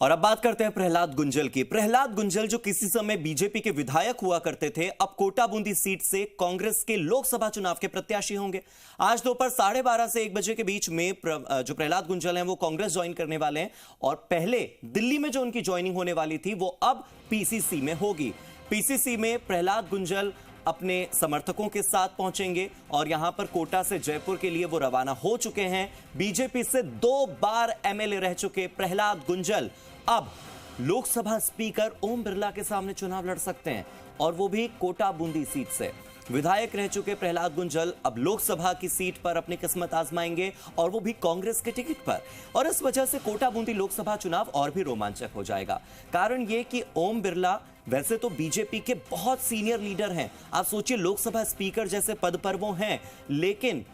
और अब बात करते हैं प्रहलाद गुंजल की। प्रहलाद गुंजल जो किसी समय बीजेपी के विधायक हुआ करते थे, अब कोटा बूंदी सीट से कांग्रेस के लोकसभा चुनाव के प्रत्याशी होंगे। आज दोपहर 12:30 से 1 बजे के बीच में जो प्रहलाद गुंजल हैं वो कांग्रेस ज्वाइन करने वाले हैं और पहले दिल्ली में जो उनकी ज्वाइनिंग होने वाली थी वो अब पीसीसी में होगी। पीसीसी में प्रहलाद गुंजल अपने समर्थकों के साथ पहुंचेंगे और यहां पर कोटा से जयपुर के लिए वो रवाना हो चुके हैं। बीजेपी से 2 बार एमएलए रह चुके प्रहलाद गुंजल अब लोकसभा स्पीकर ओम बिरला के सामने चुनाव लड़ सकते हैं और वो भी कोटा बूंदी सीट से। विधायक रह चुके प्रहलाद गुंजल अब लोकसभा की सीट पर अपनी किस्मत आजमाएंगे और वो भी कांग्रेस के टिकट पर। और इस वजह से कोटा बूंदी लोकसभा चुनाव और भी रोमांचक हो जाएगा। कारण ये कि ओम बिरला वैसे तो बीजेपी के बहुत सीनियर लीडर हैं, आप सोचिए लोकसभा स्पीकर जैसे पद पर वो हैं, लेकिन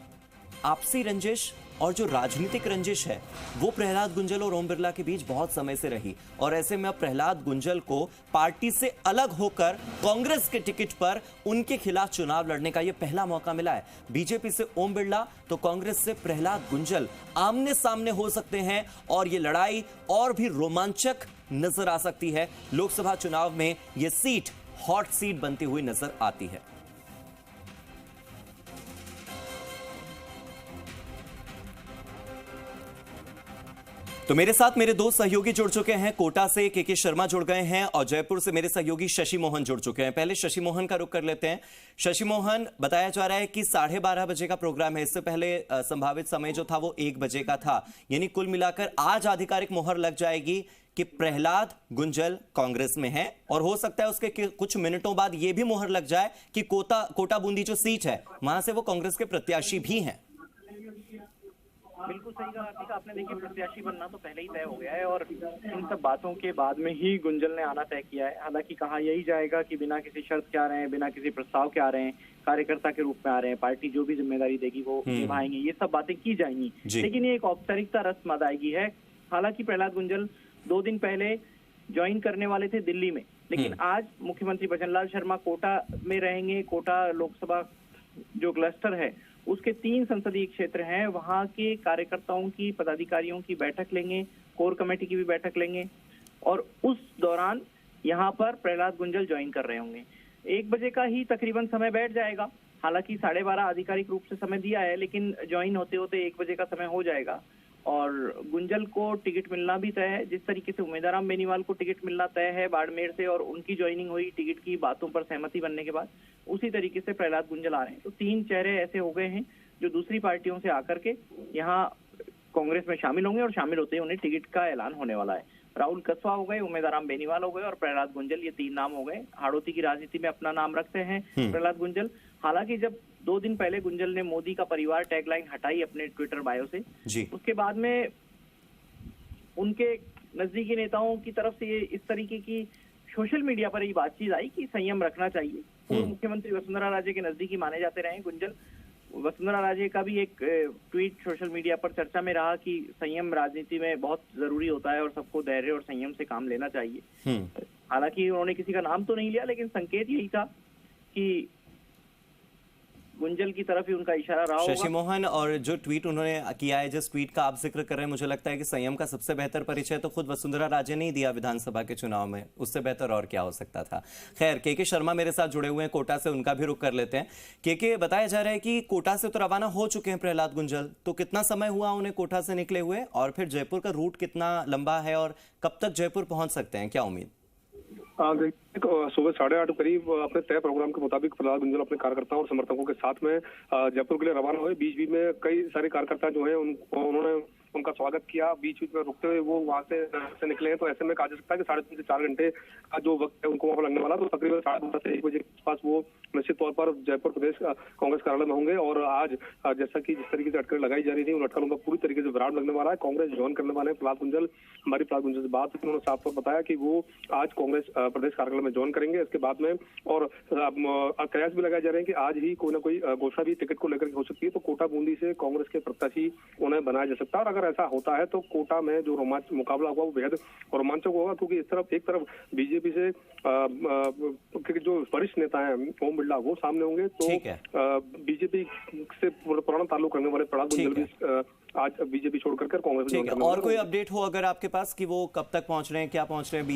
आपसी रंजिश और जो राजनीतिक रंजिश है वो प्रहलाद गुंजल और ओम बिरला के बीच बहुत समय से रही। और ऐसे में अब प्रहलाद गुंजल को पार्टी से अलग होकर कांग्रेस के टिकट पर उनके खिलाफ चुनाव लड़ने का यह पहला मौका मिला है। बीजेपी से ओम बिरला तो कांग्रेस से प्रहलाद गुंजल आमने सामने हो सकते हैं और यह लड़ाई और भी रोमांचक नजर आ सकती है। लोकसभा चुनाव में यह सीट हॉट सीट बनती हुई नजर आती है। तो मेरे साथ मेरे दो सहयोगी जुड़ चुके हैं। कोटा से के शर्मा जुड़ गए हैं और जयपुर से मेरे सहयोगी शशि मोहन जुड़ चुके हैं। पहले शशि मोहन का रुख कर लेते हैं। शशि मोहन, बताया जा रहा है कि 12:30 बजे का प्रोग्राम है। इससे पहले संभावित समय जो था वो 1 बजे का था, यानी कुल मिलाकर आज आधिकारिक मोहर लग जाएगी कि प्रहलाद गुंजल कांग्रेस में है और हो सकता है उसके कुछ मिनटों बाद यह भी मोहर लग जाए कि कोटा बूंदी जो सीट है वहां से वो कांग्रेस के प्रत्याशी भी हैं। बिल्कुल सही कहा आपने। देखिए, प्रत्याशी बनना तो पहले ही तय हो गया है और इन सब बातों के बाद में ही गुंजल ने आना तय किया है। हालांकि कहा यही जाएगा कि बिना किसी शर्त के आ रहे हैं, बिना किसी प्रस्ताव के आ रहे हैं, कार्यकर्ता के रूप में आ रहे हैं, पार्टी जो भी जिम्मेदारी देगी वो निभाएंगे, ये सब बातें की जाएंगी। लेकिन ये एक औपचारिकता रस्म अदायगी है। हालांकि प्रहलाद गुंजल 2 दिन पहले ज्वाइन करने वाले थे दिल्ली में, लेकिन आज मुख्यमंत्री भजनलाल शर्मा कोटा में रहेंगे। कोटा लोकसभा जो क्लस्टर है उसके 3 संसदीय क्षेत्र हैं, वहां के कार्यकर्ताओं की, पदाधिकारियों की बैठक लेंगे, कोर कमेटी की भी बैठक लेंगे और उस दौरान यहां पर प्रहलाद गुंजल ज्वाइन कर रहे होंगे। 1 बजे का ही तकरीबन समय बैठ जाएगा। हालांकि 12:30 आधिकारिक रूप से समय दिया है, लेकिन ज्वाइन होते होते 1 बजे का समय हो जाएगा और गुंजल को टिकट मिलना भी तय है। जिस तरीके से उमेदराम बेनीवाल को टिकट मिलना तय है बाड़मेर से और उनकी ज्वाइनिंग हुई टिकट की बातों पर सहमति बनने के बाद, उसी तरीके से प्रहलाद गुंजल आ रहे हैं। तो 3 चेहरे ऐसे हो गए हैं जो दूसरी पार्टियों से आकर के यहाँ कांग्रेस में शामिल होंगे और शामिल होते ही उन्हें टिकट का ऐलान होने वाला है। राहुल कसवा हो गए, उमेदराम बेनीवाल हो गए और प्रहलाद गुंजल, ये 3 नाम हो गए। हाड़ौती की राजनीति में अपना नाम रखते हैं प्रहलाद गुंजल। हालांकि जब 2 दिन पहले गुंजल ने मोदी का परिवार टैगलाइन हटाई अपने ट्विटर बायो से, उसके बाद में उनके नजदीकी नेताओं की तरफ से ये इस तरीके की सोशल मीडिया पर ये बातचीत आई कि संयम रखना चाहिए। पूर्व मुख्यमंत्री वसुंधरा राजे के नजदीकी माने जाते रहे गुंजल। वसुंधरा राजे का भी एक ट्वीट सोशल मीडिया पर चर्चा में रहा कि संयम राजनीति में बहुत जरूरी होता है और सबको धैर्य और संयम से काम लेना चाहिए। हालांकि उन्होंने किसी का नाम तो नहीं लिया, लेकिन संकेत यही था कि गुंजल की तरफ ही उनका इशारा रहा होगा। शशि मोहन, और जो ट्वीट उन्होंने किया है, जिस ट्वीट का आप जिक्र कर रहे हैं, मुझे लगता है कि संयम का सबसे बेहतर परिचय तो खुद वसुंधरा राजे ने ही दिया विधानसभा के चुनाव में। उससे बेहतर और क्या हो सकता था। खैर, के शर्मा मेरे साथ जुड़े हुए हैं कोटा से, उनका भी रुख कर लेते हैं। के बताया जा रहा है कि कोटा से तो रवाना हो चुके हैं प्रहलाद गुंजल, तो कितना समय हुआ उन्हें कोटा से निकले हुए और फिर जयपुर का रूट कितना लंबा है और कब तक जयपुर पहुंच सकते हैं, क्या उम्मीद? सुबह 8:30 करीब अपने तय प्रोग्राम के मुताबिक प्रहलाद गुंजल अपने कार्यकर्ताओं और समर्थकों के साथ में जयपुर के लिए रवाना हुए। बीच बीच में कई सारे कार्यकर्ता जो हैं उन्होंने उनका स्वागत किया। बीच बीच में रुकते हुए वो वहां से निकले हैं। तो ऐसे में कहा जा सकता है कि 3.5 से 4 घंटे का जो वक्त है उनको वहां पर लगने वाला। तो तकरीबन 12:30 से 1 बजे के आसपास वो निश्चित तौर पर जयपुर प्रदेश कांग्रेस कार्यालय में होंगे। और आज जैसा कि जिस तरीके से अटकलें लगाई जा रही थी, उन अटकलों का पूरी तरीके से विराम लगने वाला है। कांग्रेस ज्वाइन करने वाले हैं प्रहलाद गुंजल। हमारी प्रहलाद गुंजल से बात उन्होंने साफ तौर बताया कि वो आज कांग्रेस प्रदेश कार्यालय में ज्वाइन करेंगे। इसके बाद में और कयास भी लगाए जा रहे हैं कि आज ही कोई ना कोई घोषणा भी टिकट को लेकर हो सकती है। तो कोटा बूंदी से कांग्रेस के प्रत्याशी उन्हें बनाया जा सकता है। और अगर ऐसा होता है तो कोटा में जो मुकाबला होगा वो बेहद रोमांचक होगा, क्योंकि इस तरफ एक तरफ बीजेपी से क्योंकि जो वरिष्ठ नेता हैं ओम बिरला वो सामने होंगे, तो बीजेपी से पुराना ताल्लुक करने वाले प्रहलाद गुंजल भी आज बीजेपी छोड़ करके कांग्रेस में। और कोई अपडेट हो अगर आपके पास कि वो कब तक पहुंच रहे हैं, क्या पहुंच रहे हैं?